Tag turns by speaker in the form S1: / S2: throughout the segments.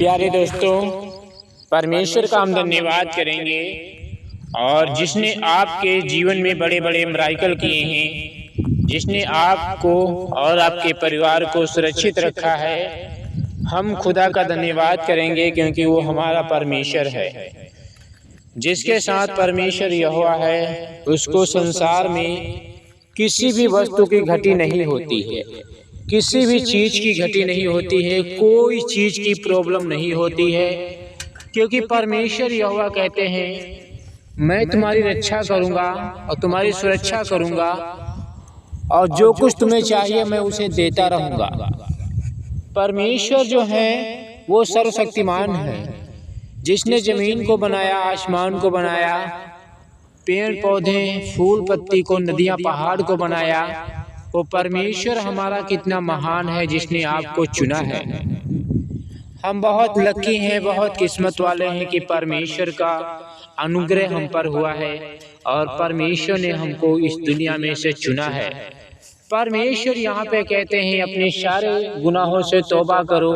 S1: प्यारे दोस्तों, परमेश्वर का हम धन्यवाद करेंगे और जिसने आपके जीवन में बड़े बड़े मिराकल किए हैं, जिसने आपको और आपके परिवार को सुरक्षित रखा है। हम खुदा का धन्यवाद करेंगे क्योंकि वो हमारा परमेश्वर है। जिसके साथ परमेश्वर यहोवा है, उसको संसार में किसी भी वस्तु की घटी नहीं होती है, किसी भी चीज़ की घटी नहीं होती है, कोई चीज़ की प्रॉब्लम नहीं होती है, क्योंकि परमेश्वर यहोवा कहते हैं मैं तुम्हारी रक्षा करूंगा और तुम्हारी सुरक्षा करूंगा और जो कुछ तुम्हें चाहिए मैं उसे देता रहूंगा। परमेश्वर जो है वो सर्वशक्तिमान है, जिसने ज़मीन को बनाया, आसमान को बनाया, पेड़ पौधे, फूल पत्ती को, नदियाँ पहाड़ को बनाया। वो परमेश्वर हमारा कितना महान है जिसने आपको चुना है। हम बहुत लकी हैं, बहुत किस्मत वाले हैं कि परमेश्वर का अनुग्रह हम पर हुआ है और परमेश्वर ने हमको इस दुनिया में से चुना है। परमेश्वर यहाँ पे कहते हैं अपने सारे गुनाहों से तौबा करो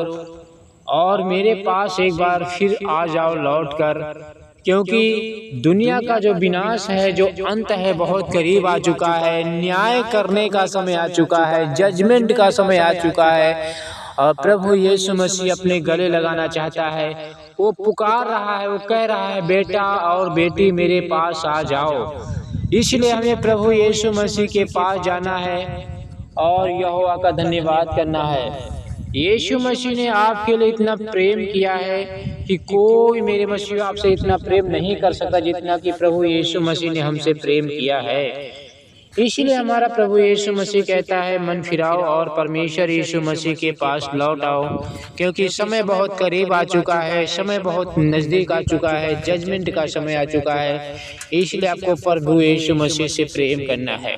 S1: और मेरे पास एक बार फिर आ जाओ लौट कर, क्योंकि दुनिया का जो विनाश है, जो अंत है, बहुत करीब आ चुका है। न्याय करने का समय आ चुका है, जजमेंट का समय आ चुका है और प्रभु यीशु मसीह अपने गले लगाना चाहता है। वो पुकार रहा है, वो कह रहा है बेटा और बेटी मेरे पास आ जाओ। इसलिए हमें प्रभु यीशु मसीह के पास जाना है और यहोवा का धन्यवाद करना है। यीशु मसीह ने आपके लिए इतना प्रेम किया है कि कोई मेरे मसीह आपसे इतना प्रेम नहीं कर सकता जितना कि प्रभु यीशु मसीह ने हमसे प्रेम किया है। इसलिए हमारा प्रभु यीशु मसीह कहता है मन फिराओ और परमेश्वर यीशु मसीह के पास लौट आओ, क्योंकि समय बहुत करीब आ चुका है, समय बहुत नज़दीक आ चुका है, जजमेंट का समय आ चुका है। इसलिए आपको प्रभु यीशु मसीह से प्रेम करना है।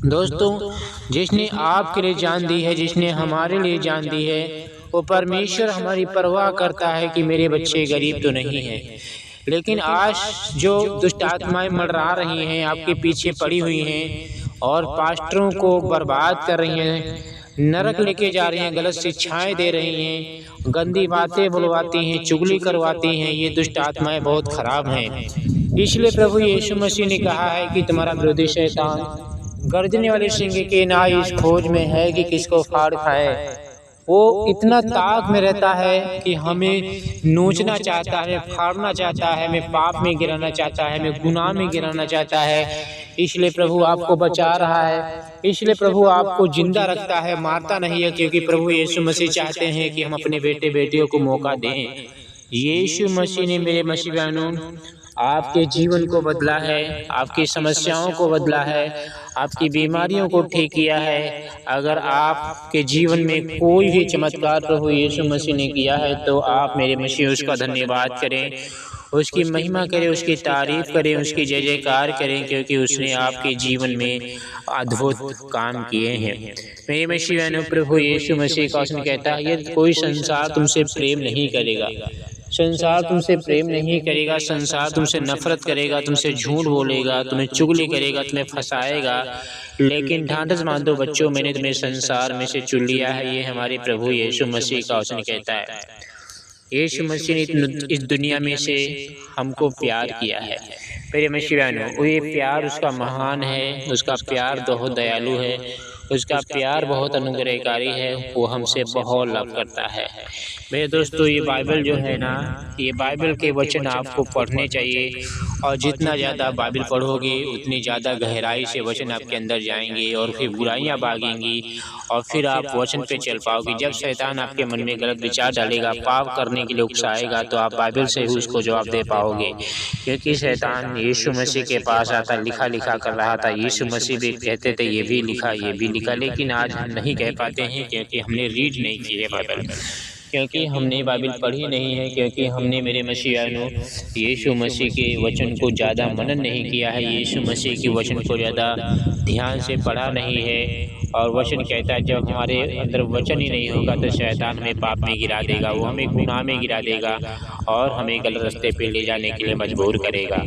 S1: दोस्तों, जिसने आपके लिए जान दी है, जिसने हमारे लिए जान दी है, वो परमेश्वर हमारी परवाह करता है कि मेरे बच्चे गरीब तो नहीं हैं। लेकिन आज जो दुष्ट आत्माएं मंडरा रही हैं, आपके पीछे पड़ी हुई हैं और पास्टरों को बर्बाद कर रही हैं, नरक लेके जा रही हैं, गलत शिक्षाएं दे रही हैं, गंदी बातें बुलवाती हैं, चुगली करवाती हैं, ये दुष्ट आत्माएं बहुत खराब हैं। इसलिए प्रभु यीशु मसीह ने कहा है कि तुम्हारा विरोधी शैतान गर्जने वाले सिंह के ना इस खोज में है कि किसको फाड़ खाए। वो इतना ताक में रहता है कि हमें नोचना चाहता है, फाड़ना चाहता है, हमें पाप में गिराना चाहता है, हमें गुनाह में गिराना चाहता है। इसलिए प्रभु आपको बचा रहा है, इसलिए प्रभु आपको जिंदा रखता है, मारता नहीं है, क्योंकि प्रभु यीशु मसीह चाहते हैं कि हम अपने बेटे बेटियों को मौका दें। यीशु मसीह ने मेरे मसीह बहनों आपके जीवन को बदला है, आपकी समस्याओं को बदला है, आपकी बीमारियों को ठीक किया है। अगर आपके जीवन में कोई भी चमत्कार प्रभु यीशु मसीह ने किया है तो आप मेरे मसीह उसका धन्यवाद करें, उसकी महिमा करें, उसकी तारीफ करें, उसकी जय जयकार करें, क्योंकि उसने आपके जीवन में अद्भुत काम किए हैं। मेरे मसीह बहनों, प्रभु यीशु मसीह का वचन कहता है यदि कोई संसार तुमसे प्रेम नहीं करेगा, संसार तुमसे प्रेम नहीं करेगा, संसार तुमसे नफरत करेगा, तुमसे झूठ बोलेगा, तुम्हें चुगली करेगा, तुम्हें फंसाएगा, लेकिन ढांढस मान दो बच्चों, मैंने तुम्हें संसार में से चुन लिया है। ये हमारे प्रभु यीशु मसीह का वचन कहता है। यीशु मसीह ने इस दुनिया में से हमको प्यार किया है। मेरे मसीह बहनों, वो ये प्यार उसका महान है, उसका प्यार बहुत दयालु है, उसका प्यार बहुत अनुग्रहकारी है, वो हमसे बहुत लव करता है। मेरे दोस्तों, ये बाइबल जो है ना, ये बाइबल के वचन आपको पढ़ने चाहिए और जितना ज़्यादा बाइबल पढ़ोगे उतनी ज़्यादा गहराई से वचन आपके अंदर जाएंगे और फिर बुराइयां भागेंगी और फिर आप वचन पे चल पाओगे। जब शैतान आपके मन में गलत विचार डालेगा, पाप करने के लिए उकसाएगा, तो आप बाइबल से ही उसको जवाब दे पाओगे, क्योंकि शैतान यीशु मसीह के पास आता लिखा लिखा कर रहा था। यीशु मसीह भी कहते थे ये भी लिखा, ये भी लिखा, लेकिन आज हम नहीं कह पाते हैं क्योंकि हमने रीड नहीं की है बाइबल, क्योंकि हमने बाइबल पढ़ी नहीं है, क्योंकि हमने मेरे मसीहानों यीशु मसीह के वचन को ज़्यादा मनन नहीं किया है, यीशु मसीह के वचन को ज़्यादा ध्यान से पढ़ा नहीं है। और वचन कहता है जब हमारे अंदर वचन ही नहीं होगा तो शैतान हमें पाप में गिरा देगा, वो हमें गुनाह में गिरा देगा और हमें गलत रास्ते पे ले जाने के लिए मजबूर करेगा।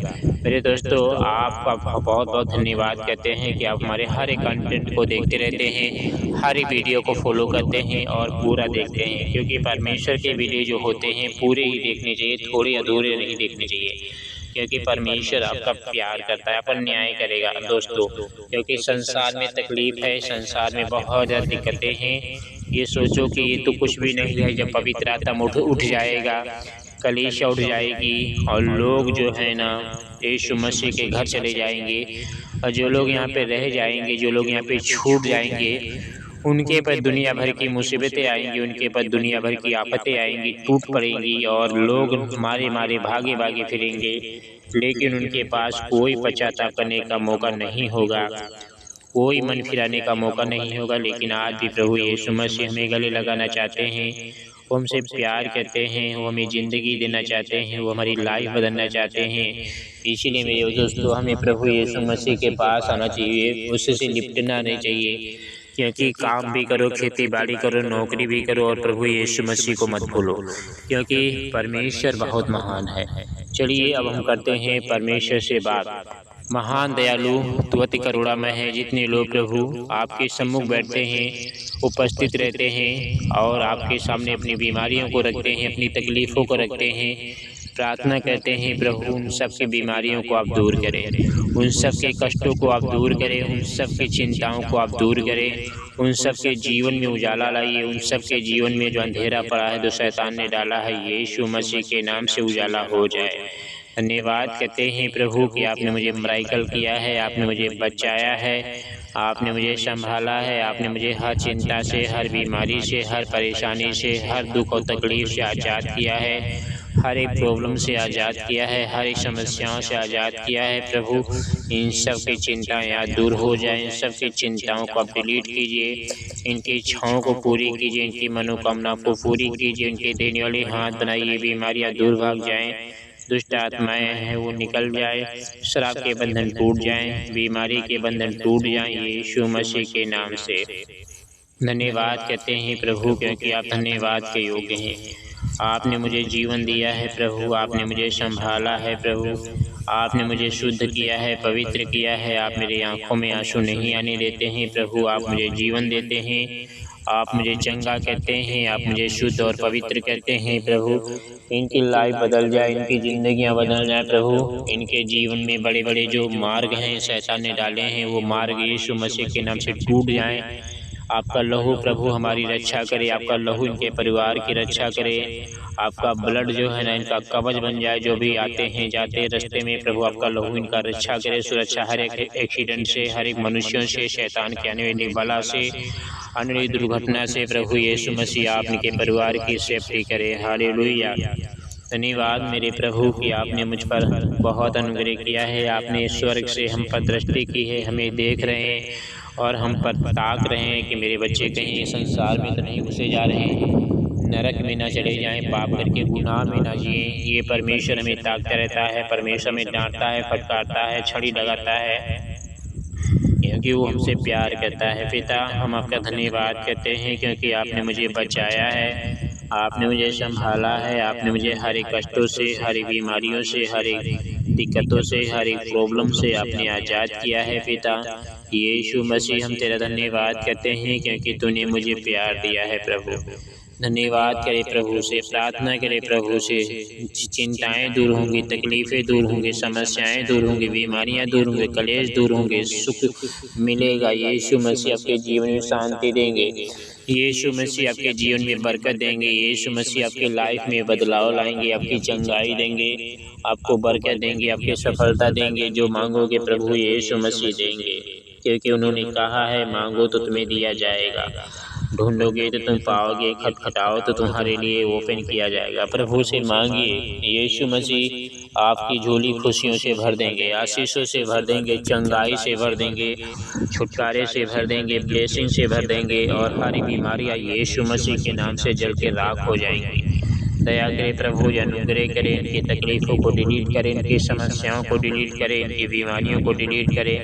S1: मेरे दोस्तों, आपका बहुत बहुत धन्यवाद कहते हैं कि आप हमारे हर एक कंटेंट को देखते रहते हैं, हर एक वीडियो को फॉलो करते हैं और पूरा देखते हैं, क्योंकि परमेश्वर के वीडियो जो होते हैं पूरे ही देखने चाहिए, थोड़े अधूरे नहीं देखने चाहिए, क्योंकि परमेश्वर आपका प्यार करता है, आपका न्याय करेगा दोस्तों। क्योंकि संसार में तकलीफ है, संसार में बहुत ज़्यादा दिक्कतें हैं। ये सोचो कि ये तो कुछ भी नहीं है, जब पवित्र आत्मा उठ जाएगा, कलीसिया उठ जाएगी और लोग जो है ना यीशु मसीह के घर चले जाएंगे, और जो लोग यहाँ पे रह जाएंगे, जो लोग यहाँ पे छूट जाएंगे, उनके पर दुनिया भर की मुसीबतें आएंगी, उनके पर दुनिया भर की आफतें आएंगी, टूट पड़ेंगी और लोग मारे मारे भागे भागे फिरेंगे, लेकिन उनके पास कोई पश्चाताप करने का मौका नहीं होगा, कोई मन फिराने का मौका नहीं होगा। लेकिन आज भी प्रभु यीशु मसीह हमें गले लगाना चाहते हैं, वो हमसे प्यार करते हैं, वो हमें ज़िंदगी देना चाहते हैं, वो हमारी लाइफ बदलना चाहते हैं। इसीलिए मेरे दोस्तों, हमें प्रभु यीशु मसीह के पास आना चाहिए, उससे लिपटना नहीं चाहिए, क्योंकि काम भी करो, खेती बाड़ी करो, नौकरी भी करो और प्रभु यीशु मसीह को मत भूलो, क्योंकि परमेश्वर बहुत महान है। चलिए अब हम करते हैं परमेश्वर से बात। महान दयालु तू अति करुणामय है, जितने लोग प्रभु आपके सम्मुख बैठते हैं, उपस्थित रहते हैं और आपके सामने अपनी बीमारियों को रखते हैं, अपनी तकलीफ़ों को रखते हैं, प्रार्थना करते हैं प्रभु उन सब की बीमारियों को आप दूर करें, उन सब के कष्टों को आप दूर करें, उन सब की चिंताओं को आप दूर करें, उन सब के जीवन में उजाला लाइए, उन सब के जीवन में जो अंधेरा पड़ा है, जो शैतान ने डाला है, यीशु मसीह के नाम से उजाला हो जाए। धन्यवाद कहते हैं प्रभु कि आपने मुझे मिरेकल किया है, आपने मुझे बचाया है, आपने मुझे संभाला है, आपने मुझे हर चिंता से, हर बीमारी से, हर परेशानी से, हर दुख और तकलीफ से आज़ाद किया है, हर एक प्रॉब्लम से आज़ाद किया है, हर एक समस्याओं से आज़ाद किया है। प्रभु इन सब की चिंताएं आज दूर हो जाएं, इन सब की चिंताओं को आप डिलीट कीजिए, इनकी इच्छाओं को पूरी कीजिए, इनकी मनोकामना को पूरी कीजिए, इनके देने वाले हाथ बनाइए, बीमारियां दूर भाग जाएं, दुष्ट आत्माएं हैं वो निकल जाए, शराब के बंधन टूट जाएं, बीमारी के बंधन टूट जाएं, यीशु मसीह के नाम से। धन्यवाद कहते हैं प्रभु, क्योंकि आप धन्यवाद के योग्य हैं। आपने मुझे जीवन दिया है प्रभु, आपने मुझे संभाला है प्रभु, आपने मुझे शुद्ध किया है, पवित्र किया है। आप मेरी आंखों में आंसू नहीं आने देते हैं प्रभु, आप मुझे जीवन देते हैं, आप मुझे चंगा कहते हैं, आप मुझे शुद्ध और पवित्र कहते हैं प्रभु। इनकी लाइफ बदल जाए, इनकी ज़िंदगियां बदल जाए प्रभु, इनके जीवन में बड़े बड़े जो मार्ग हैं शैतान ने डाले हैं, वो मार्ग यीशु मसीह के नाम से टूट जाएं। आपका लहू प्रभु हमारी रक्षा करे, आपका लहू इनके परिवार की रक्षा करे, आपका ब्लड जो है ना इनका कवच बन जाए, जो भी आते हैं जाते रास्ते में प्रभु आपका लहू इनका रक्षा करे, सुरक्षा हर एक एक्सीडेंट से, हर एक मनुष्यों से, शैतान के आने वाली बला से, अन्य दुर्घटना से प्रभु यीशु मसीह आप इनके परिवार की सेफ्टी करे। हालेलुया। धन्यवाद मेरे प्रभु कि आपने मुझ पर बहुत अनुग्रह किया है, आपने स्वर्ग से हम पर दृष्टि की है, हमें देख रहे हैं और हम पर ताक रहे हैं कि मेरे बच्चे कहीं संसार में तो नहीं घुसे जा रहे हैं, नरक में ना चले जाएं, पाप करके गुनाह में ना जिए। ये परमेश्वर हमें ताकता रहता है, परमेश्वर हमें डांटता है, फटकारता है, छड़ी लगाता है, क्योंकि वो हमसे प्यार करता है। पिता हम आपका धन्यवाद करते हैं, क्योंकि आपने मुझे बचाया है, आपने मुझे संभाला है, आपने मुझे हर एक कष्टों से, हर एक बीमारियों से, हर एक दिक्कतों से, हर एक प्रॉब्लम से आपने आज़ाद किया है। पिता यीशु मसीह हम तेरा धन्यवाद करते हैं, क्योंकि तूने मुझे प्यार दिया है प्रभु। धन्यवाद करे प्रभु से, प्रार्थना करे प्रभु से, चिंताएं दूर होंगी, तकलीफ़ें दूर होंगी, समस्याएं दूर होंगी, बीमारियां दूर होंगी, कलेश दूर होंगे, सुख मिलेगा। यीशु मसीह आपके जीवन में शांति देंगे, यीशु मसीह आपके जीवन में बरकत देंगे, यीशु मसीह आपके लाइफ में बदलाव लाएंगे, आपकी चंगाई देंगे, आपको बरकत देंगे, आपकी सफलता देंगे। जो मांगोगे प्रभु यीशु मसीह देंगे, क्योंकि उन्होंने कहा है मांगो तो तुम्हें दिया जाएगा, ढूंढोगे तो तुम पाओगे, खटखटाओ तो तुम्हारे लिए ओपन किया जाएगा। प्रभु से मांगिए, यीशु मसीह आपकी झोली खुशियों से भर देंगे, आशीषों से भर देंगे, चंगाई से भर देंगे, छुटकारे से भर देंगे, ब्लेसिंग से भर देंगे, और हर बीमारियाँ यीशु मसीह के नाम से जल के राख हो जाएंगी। दया करें प्रभु, अनुग्रह करें, इनकी तकलीफ़ों को डिलीट करें, इनकी समस्याओं को डिलीट करें, इनकी बीमारियों को डिलीट करें,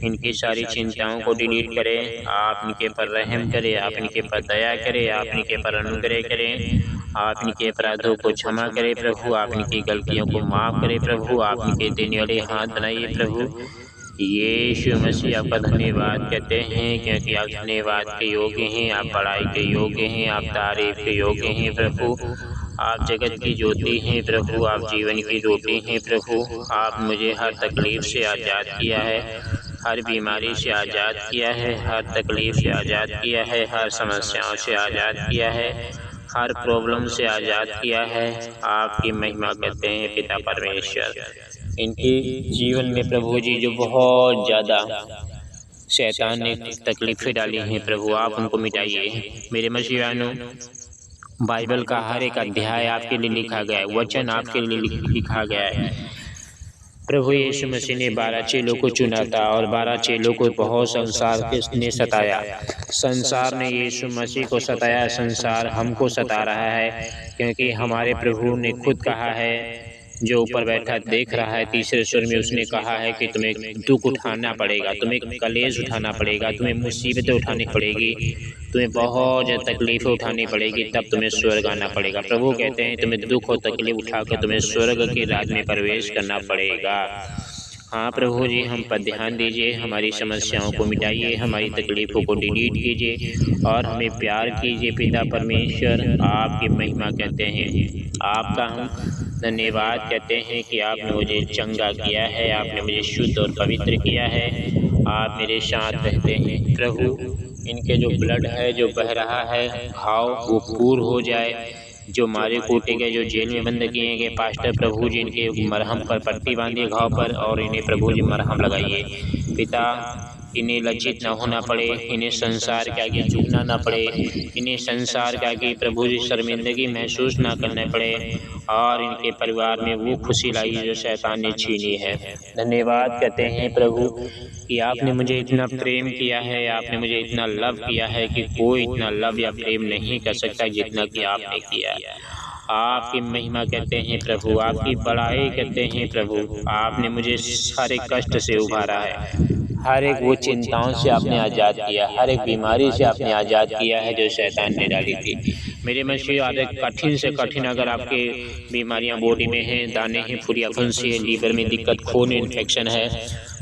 S1: इनकी सारी चिंताओं को डिलीट करें। आप इनके पर रहम करें, आप इनके पर दया करें, आप इनके पर अनुग्रह करें, आप इनके अपराधों को क्षमा करें प्रभु, आप इनकी गलतियों को माफ़ करें प्रभु, आप इनके देने वाले हाथ बनाइए प्रभु। यीशु मसीह आपका धन्यवाद कहते हैं, क्योंकि आप धन्यवाद के योग्य हैं, आप बड़ाई के योग्य हैं, आप तारीफ के योग्य हैं प्रभु। आप जगत की ज्योति हैं प्रभु, आप जीवन की रोटी हैं प्रभु। आप मुझे हर तकलीफ़ से आज़ाद किया है, हर बीमारी से आज़ाद किया है, हर तकलीफ़ से आज़ाद किया है, हर समस्याओं से आज़ाद किया है, हर प्रॉब्लम से आज़ाद किया है। आपकी महिमा करते हैं पिता परमेश्वर। इनके जीवन में प्रभु जी जो बहुत ज़्यादा शैतान ने तकलीफ़ें डाली हैं प्रभु, आप उनको मिटाइए। मेरे मसीहानों, बाइबल का हर एक अध्याय आपके लिए लिखा गया है, वचन आपके लिए लिखा गया है प्रभु। यीशु मसीह ने 12 चेलों को चुना था और 12 चेलों को बहुत संसार ने सताया। संसार ने यीशु मसीह को सताया, संसार हमको सता रहा है, क्योंकि हमारे प्रभु ने खुद कहा है, जो ऊपर बैठा देख रहा है, तीसरे स्वर में उसने कहा है कि तुम्हें दुख उठाना पड़ेगा, तुम्हें कलेश उठाना पड़ेगा, तुम्हें मुसीबतें उठानी पड़ेगी, तुम्हें बहुत ज़्यादा तकलीफ़ें उठानी पड़ेगी, तब तुम्हें स्वर्ग आना पड़ेगा। प्रभु कहते हैं तुम्हें दुख और तकलीफ उठाकर तुम्हें स्वर्ग के राज में प्रवेश करना पड़ेगा। हाँ प्रभु जी, हम पर ध्यान दीजिए, हमारी समस्याओं को मिटाइए, हमारी तकलीफ़ों को डिलीट कीजिए और हमें प्यार कीजिए पिता परमेश्वर। आपकी महिमा करते हैं, आपका हम धन्यवाद कहते हैं कि आपने मुझे चंगा किया है, आपने मुझे शुद्ध और पवित्र किया है, आप मेरे साथ रहते हैं प्रभु। इनके जो ब्लड है जो बह रहा है, घाव वो पूर्ण हो जाए, जो मारे कूटे गए, जो जेल में बंद किए गए पास्टर प्रभु जी, इनके मरहम पर पट्टी बांधिए घाव पर और इन्हें प्रभु जी मरहम लगाइए पिता। इन्हें लज्जित न होना पड़े, इन्हें संसार के आगे झुकना ना पड़े, इन्हें संसार के आगे प्रभु जी शर्मिंदगी महसूस ना करना पड़े, और इनके परिवार में वो खुशी लाई जो शैतान ने छीनी है। धन्यवाद कहते हैं प्रभु कि आपने मुझे इतना प्रेम किया है, आपने मुझे इतना लव किया है कि कोई इतना लव या प्रेम नहीं कर सकता जितना कि आपने किया। आपकी महिमा करते हैं प्रभु, आपकी बड़ाई करते हैं प्रभु। आपने मुझे हर एक कष्ट से उभारा है, हर एक वो चिंताओं से आपने आज़ाद किया, हर एक बीमारी से आपने आज़ाद किया है जो शैतान ने डाली थी। मेरे मसीह, आज कठिन से कठिन अगर आपके बीमारियां बॉडी में हैं, दाने हैं, फुरिया फुंसी है, लीवर में दिक्कत, खून इन्फेक्शन है,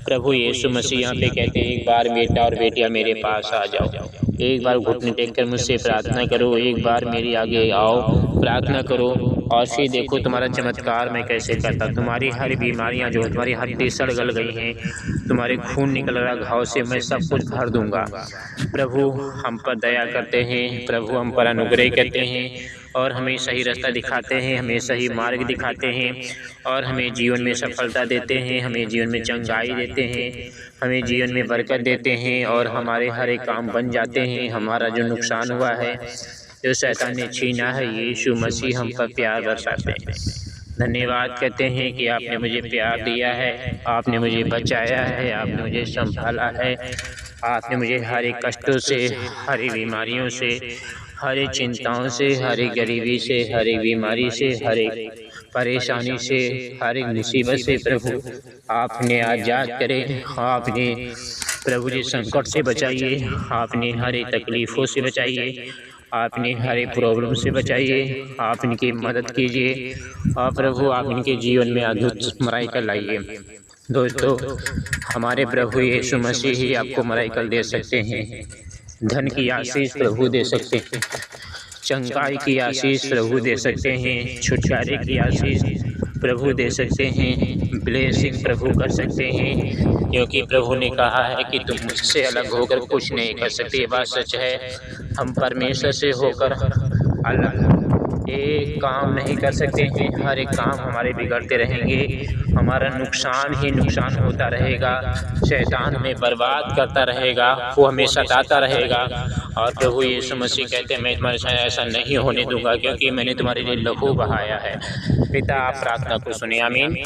S1: प्रभु यीशु मसीह यहाँ पे कहते हैं एक बार बेटा और बेटियाँ मेरे पास आ जाओ, एक बार घुटने टेक कर मुझसे प्रार्थना करो, एक बार मेरी आगे आओ, प्रार्थना करो और फिर देखो तुम्हारा चमत्कार मैं कैसे करता। तुम्हारी हर बीमारियां जो तुम्हारी हड्डी सड़ गल गई हैं, तुम्हारे खून निकल रहा घाव से मैं सब कुछ भर दूंगा। प्रभु हम पर दया करते हैं, प्रभु हम पर अनुग्रह करते हैं और हमें सही रास्ता दिखाते हैं, हमें सही मार्ग दिखाते हैं और हमें जीवन में सफलता देते हैं, हमें जीवन में चंगाई देते हैं, हमें जीवन में बरकत देते हैं और हमारे हर एक काम बन जाते हैं। हमारा जो नुकसान हुआ है, जो शैतान ने छीना है, यीशु मसीह हम पर प्यार बरसाते हैं। धन्यवाद कहते हैं कि आपने मुझे प्यार दिया है, आपने मुझे बचाया है, आपने मुझे संभाला है, आपने मुझे हर एक कष्टों से, हर एक बीमारियों से, हर एक चिंताओं से, हर एक गरीबी से, हर एक बीमारी से, हर एक परेशानी से, हर एक मुसीबत से प्रभु आपने आज़ाद करें। आपने प्रभु जी संकट से बचाइए, आपने हर एक तकलीफ़ों से बचाइए, आपने हर एक प्रॉब्लम से बचाइए, आप इनकी मदद कीजिए और प्रभु आप इनके जीवन में अद्भुत मराइकल लाइए। दोस्तों, हमारे प्रभु यीशु मसीह ही आपको मराइकल दे सकते हैं, धन की आशीष प्रभु दे सकते हैं, चंगाई की आशीष प्रभु दे सकते हैं, छुटकारे की आशीष प्रभु दे सकते हैं, ब्लेसिंग प्रभु कर सकते हैं, क्योंकि प्रभु ने कहा है कि तुम मुझसे अलग होकर कुछ नहीं कर सकते। ये बात सच है, हम परमेश्वर से होकर अलग एक काम नहीं कर सकते हैं, हर एक काम हमारे बिगड़ते रहेंगे, हमारा नुकसान ही नुकसान होता रहेगा, शैतान हमें बर्बाद करता रहेगा, वो हमें सताता रहेगा। और प्रभु यीशु मसीह कहते हैं मैं तुम्हारे साथ ऐसा नहीं होने दूंगा, क्योंकि मैंने तुम्हारे लिए लहू बहाया है। पिता आप प्रार्थना को सुनिए, आमीन।